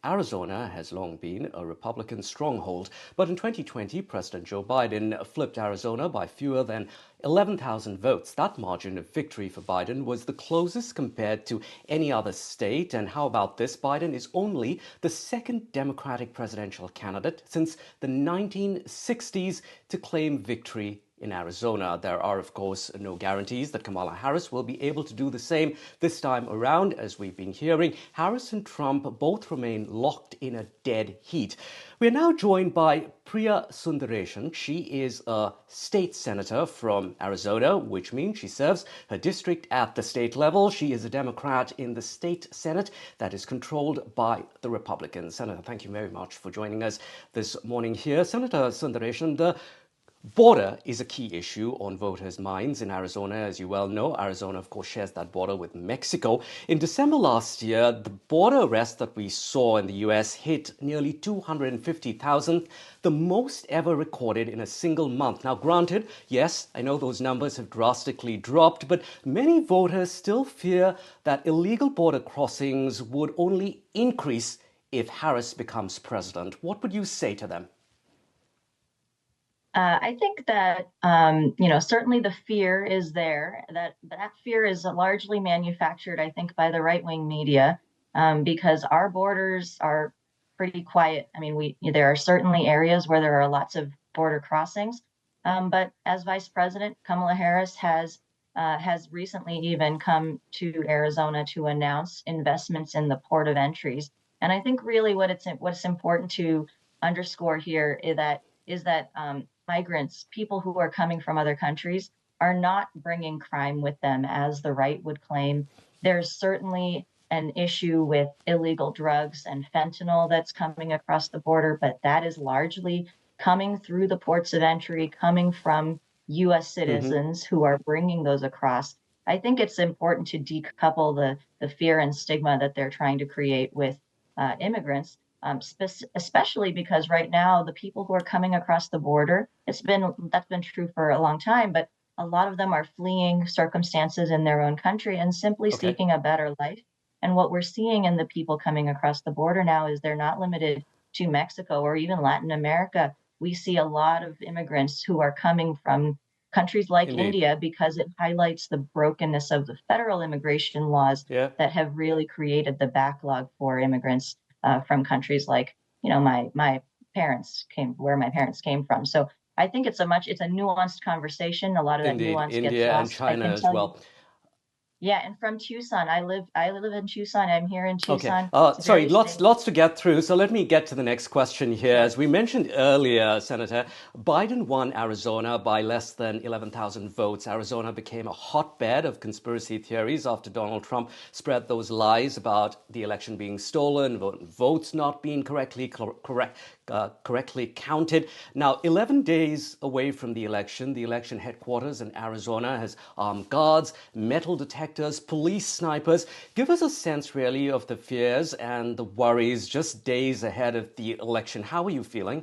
Arizona has long been a Republican stronghold, but in 2020, President Joe Biden flipped Arizona by fewer than 11,000 votes. That margin of victory for Biden was the closest compared to any other state. And how about this? Biden is only the second Democratic presidential candidate since the 1960s to claim victory in Arizona. There are, of course, no guarantees that Kamala Harris will be able to do the same this time around. As we've been hearing, Harris and Trump both remain locked in a dead heat. We're now joined by Priya Sundareshan. She is a state senator from Arizona, which means she serves her district at the state level. She is a Democrat in the state Senate that is controlled by the Republicans. Senator, thank you very much for joining us this morning here. Senator Sundareshan, the border is a key issue on voters' minds in Arizona, as you well know. Arizona, of course, shares that border with Mexico. In December last year, the border arrests that we saw in the US hit nearly 250,000, the most ever recorded in a single month. Now, granted, yes, I know those numbers have drastically dropped, but many voters still fear that illegal border crossings would only increase if Harris becomes president. What would you say to them? I think that certainly the fear is there. That fear is largely manufactured, I think, by the right-wing media, because our borders are pretty quiet. I mean, there are certainly areas where there are lots of border crossings, but as Vice President, Kamala Harris has recently even come to Arizona to announce investments in the port of entries. And I think really what's important to underscore here is that migrants, people who are coming from other countries, are not bringing crime with them, as the right would claim. There's certainly an issue with illegal drugs and fentanyl that's coming across the border, but that is largely coming through the ports of entry, coming from US Mm-hmm. citizens who are bringing those across. I think it's important to decouple the fear and stigma that they're trying to create with immigrants, especially because right now the people who are coming across the border, that's been true for a long time, but a lot of them are fleeing circumstances in their own country and simply Okay. seeking a better life. And what we're seeing in the people coming across the border now is they're not limited to Mexico or even Latin America. We see a lot of immigrants who are coming from countries like Indeed. India because it highlights the brokenness of the federal immigration laws Yeah. that have really created the backlog for immigrants from countries like, my parents came where my parents came from. So I think it's a nuanced conversation. A lot of that Indeed, nuance gets India and lost. I China can as tell you, well. yeah, and from Tucson, I live in Tucson. I'm here in Okay. Tucson. It's Sorry, very lots stable. lots to get through. So let me get to the next question here. Sure. As we mentioned earlier, Senator, Biden won Arizona by less than 11,000 votes. Arizona became a hotbed of conspiracy theories after Donald Trump spread those lies about the election being stolen, votes not being correctly counted. Now, 11 days away from the election headquarters in Arizona has armed guards, metal detectors, police snipers. Give us a sense, really, of the fears and the worries just days ahead of the election. How are you feeling?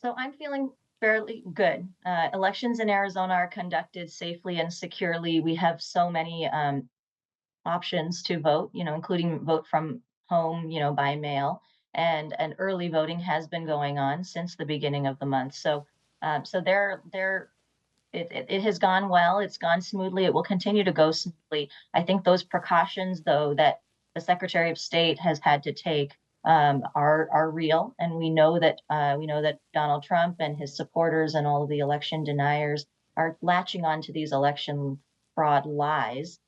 So I'm feeling fairly good. Elections in Arizona are conducted safely and securely. We have so many options to vote, including vote from home, by mail, and early voting has been going on since the beginning of the month. So it has gone well. It's gone smoothly. It will continue to go smoothly. I think those precautions, though, that the Secretary of State has had to take are real, and we know that Donald Trump and his supporters and all of the election deniers are latching on to these election fraud lies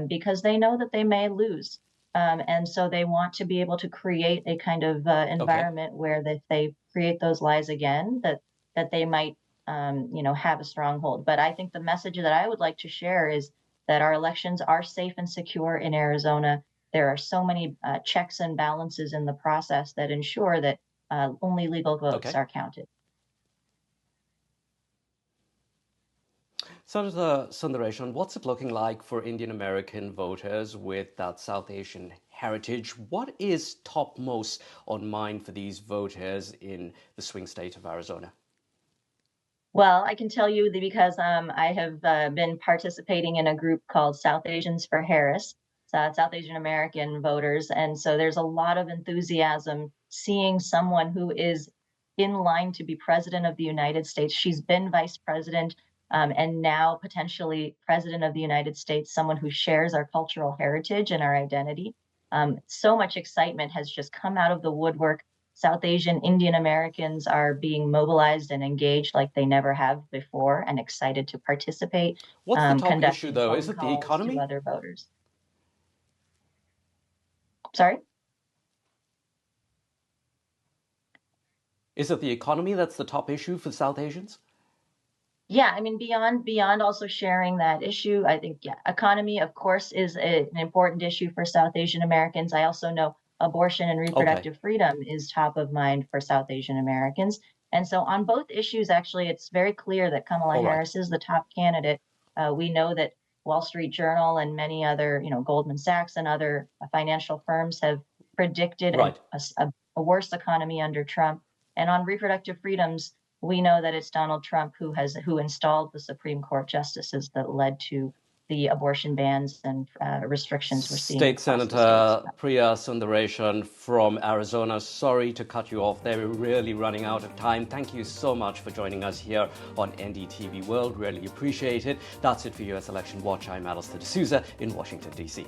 because they know that they may lose. And so they want to be able to create a kind of Okay. environment where if they create those lies again, that they might have a stronghold. But I think the message that I would like to share is that our elections are safe and secure in Arizona. There are so many checks and balances in the process that ensure that only legal votes Okay. are counted. Senator Sundareshan, what's it looking like for Indian American voters with that South Asian heritage? What is topmost on mind for these voters in the swing state of Arizona? Well, I can tell you that because I have been participating in a group called South Asians for Harris. South Asian American voters. And so there's a lot of enthusiasm seeing someone who is in line to be president of the United States. She's been vice president, and now potentially president of the United States, someone who shares our cultural heritage and our identity. So much excitement has just come out of the woodwork. South Asian Indian Americans are being mobilized and engaged like they never have before, and excited to participate, What's the top issue, conducting though? phone Is it the calls to economy? other voters. Sorry? Is it the economy that's the top issue for South Asians? Yeah, I mean, beyond also sharing that issue, I think, yeah, economy, of course, is an important issue for South Asian Americans. I also know abortion and Okay. reproductive freedom is top of mind for South Asian Americans. And so on both issues, actually, it's very clear that Kamala All right. Harris is the top candidate. We know that Wall Street Journal and many other, Goldman Sachs and other financial firms have predicted Right. a worse economy under Trump. And on reproductive freedoms, we know that it's Donald Trump who installed the Supreme Court justices that led to the abortion bans and restrictions we're seeing State across the states. Senator Priya Sundareshan from Arizona. Sorry to cut you off there. We're really running out of time. Thank you so much for joining us here on NDTV World. Really appreciate it. That's it for US Election Watch. I'm Allister D'Souza in Washington, D.C.